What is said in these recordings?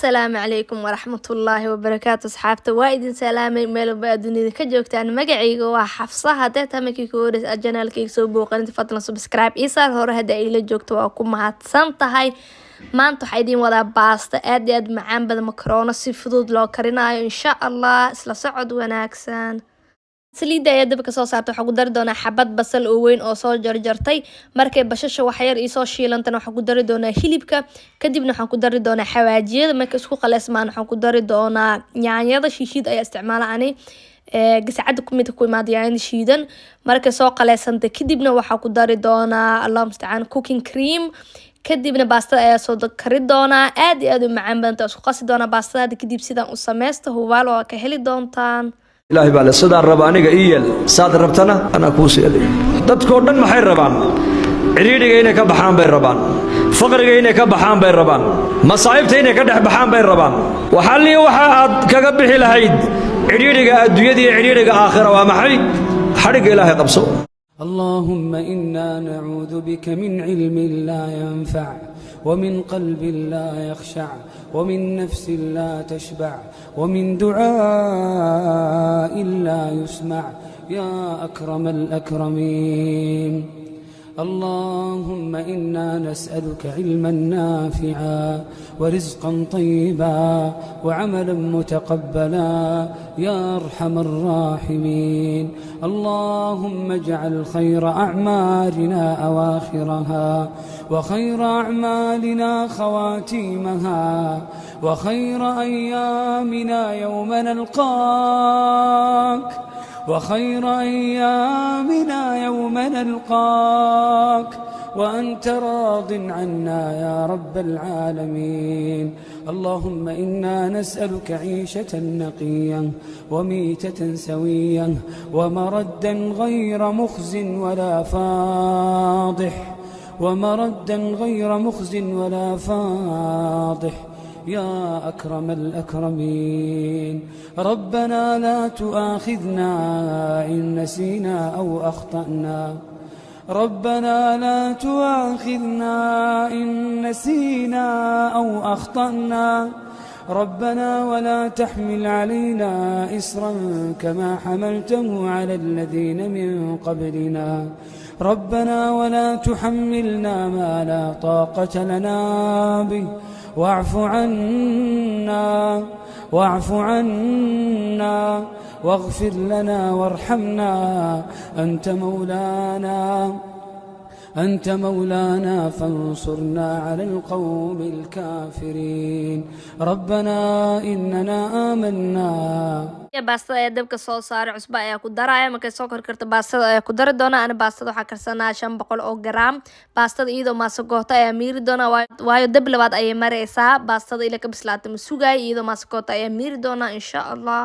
السلام عليكم ورحمة الله وبركاته أصحابته وايد سلامي ميلو بقى دنيا كجوجتان مقعيقو waa xafsa hadee tamakii ku horeys janaalkayga soo booqaninta fadlan subscribe isaar hore hadda ila joogto waa ku mahadsan tahay maanta waxaa idiin wadaa baasta aad iyo aad macaan badan makaroono si fudud loo karinayo insha Allah isla socod wanaagsan saliida ayaa dabka soo saartay waxa ku dari doonaa xabad basal oo weyn oo soo jarjartay markay bashasha wax yar soo shiilantana waxa ku dari doonaa hilibka kadibna waxa ku dari doonaa xawaajiyada markay isku qaleesmaan waxa ku dari doonaa yaanyada shiishid ayaa isticmaalani gasacada kumid ku imaad yaanyada shiidan markay soo qaleesantay kadibna waxa ku dari doonaa Allah musta'an cooking cream kadibna baastada ayaa soo kari doonaa aad iyo aad u macaan badan isku qasi doonaa baastada kadib sidaan u sameeysto hubaal oo ka heli doontaan ilaahay baa la sidaan raba aniga iyeel saad rabtana ana ku siiyay dadkoo dhan maxay rabaan ciriiriga inay ka baxaan bay rabaan faqriga inay ka baxaan bay rabaan masaa'ibta inay ka dhex baxaan bay rabaan waxa aad kaga bixi lahayd ciriiriga adduunyada iyo ciriiriga aakhira waa maxay xariga ilaahay qabso اللهم إنا نعوذ بك من علم لا ينفع ومن قلب لا يخشع ومن نفس لا تشبع ومن دعاء لا يسمع يا أكرم الأكرمين اللهم إنا نسألك علما نافعا ورزقا طيبا وعملا متقبلا يا أرحم الراحمين اللهم اجعل خير أعمالنا أواخرها وخير أعمالنا خواتيمها وخير أيامنا يوم نلقاك وخير أيامنا يوم نلقاك وأنت راض عنا يا رب العالمين اللهم إنا نسألك عيشة نقية وميتة سوية ومردا غير مخز ولا فاضح ومردا غير مخز ولا فاضح يا أكرم الأكرمين ربنا لا تؤاخذنا إن نسينا أو أخطأنا ربنا لا تؤاخذنا إن نسينا أو أخطأنا ربنا ولا تحمل علينا إصرا كما حملته على الذين من قبلنا ربنا ولا تحملنا ما لا طاقة لنا به واعف عنا واغفر لنا وارحمنا أنت مولانا فانصرنا على القوم الكافرين ربنا إننا آمنا baastada ayaa dabka soo saaray cusba ayaa ku daraya markay soo karkarto baastada ayaa ku dari doona ana baastada waxa karsanaa 500 oo gram baastada iyadoo maasagoota ayaa miiri doona waayo dab labaad ayay mareysaa baastada ila ka bislaatay masuugay iyadoo maasagoota ayaa miiri doona insha Allah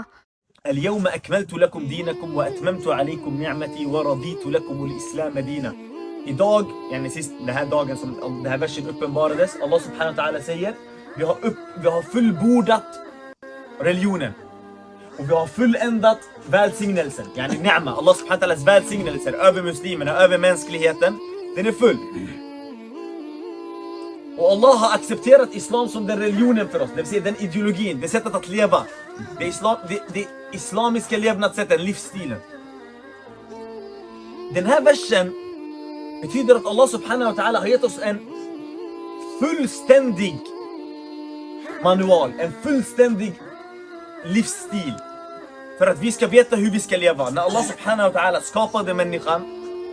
اليوم أكملت لكم دينكم وأتممت عليكم نعمتي ورضيت لكم الإسلام دينا. Idag, den här dagen som det här versen uppenbarades, Allah subhanahu wa ta'ala säger vi har fullbordat religionen och vi har fulländat välsignelsen, yani ni'ma, Allah subhanahu wa ta'alas välsignelser över muslimerna, över mänskligheten, den är full. Och Allah har accepterat islam som den religionen för oss, det vill säga den ideologin, det sättet att leva, det islamiska levnadssättet, livsstilen. Den här versen betyder att Allah subhanahu wa ta'ala har gett oss en fullständig manual, en fullständig livsstil för att vi ska veta hur vi ska leva. När Allah subhanahu wa ta'ala skapade människan,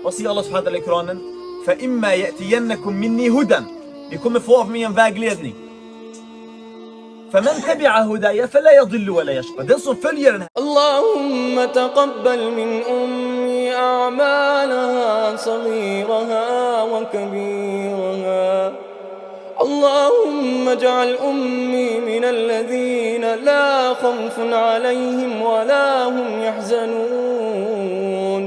vad säger Allah subhanahu wa ta'ala i Koranen? فَإِمَّا يَأْتِيَنَّكُمْ مِنِّي هُدًى. Vi kommer få av mig en vägledning. فمن تبع هدايا فلا يضل ولا يشقى. Den som följer den här. اللهم تقبل من أمي أعمالها صغيرها وكبيرها اللهم اجعل أمي من الذين لا خوف عليهم ولا هم يحزنون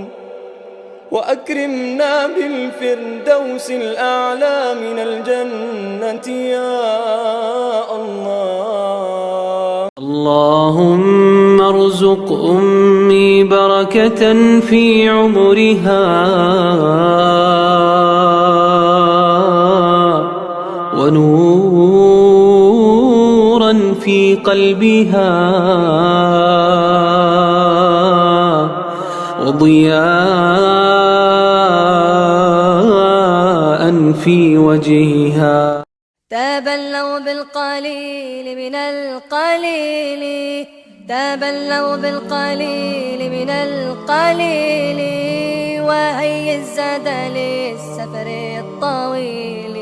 وأكرمنا بالفردوس الأعلى من الجنة يا الله اللهم ارزق أمي بركة في عمرها ونورا في قلبها وضياء في وجهها. تبلوا بالقليل من القليل، تبلوا بالقليل من القليل، وهي الزاد للسفر الطويل،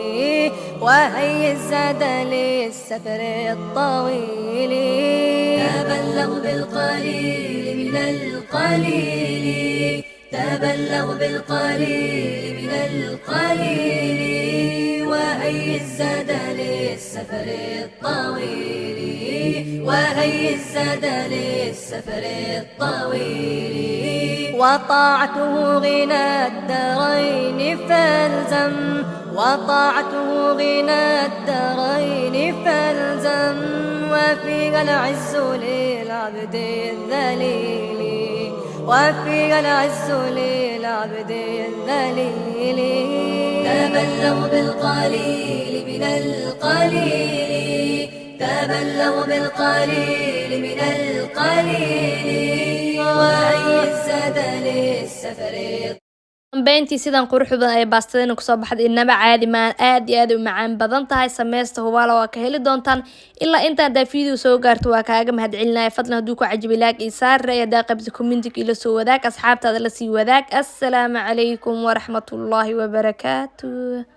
وهي الزاد للسفر الطويل. تبلوا بالقليل من القليل، تبلوا بالقليل من القليل، وهي الزاد للسفر الطويل، وهي الزاد للسفر الطويل. وطاعته غنى الدارين فالزم، وطاعته غنى الدارين فالزم، وفيها العز للعبد الذليل، وفيها العز للعبد الذليل. تبلوا بالقليل من القليل، تبلوا بالقليل من القليل، وهي الزاد للسفر. dambeyntii sidan qurux badan ay baastadeena kusoo baxday inaba caadi maan aad iyo aad u macaan badan tahay. sameysta hubaala waa ka heli doontaan. ilaa inta haddaa video soo gaarto waa kaaga mahadcelinaya. fadlan hadduu ku cajibi laag ii saar haddaa qaybta commentiga ila soo wadaag, asxaabtaada la sii wadaag. assalaamu calaykum waraxmatullaahi wabarakaatuh.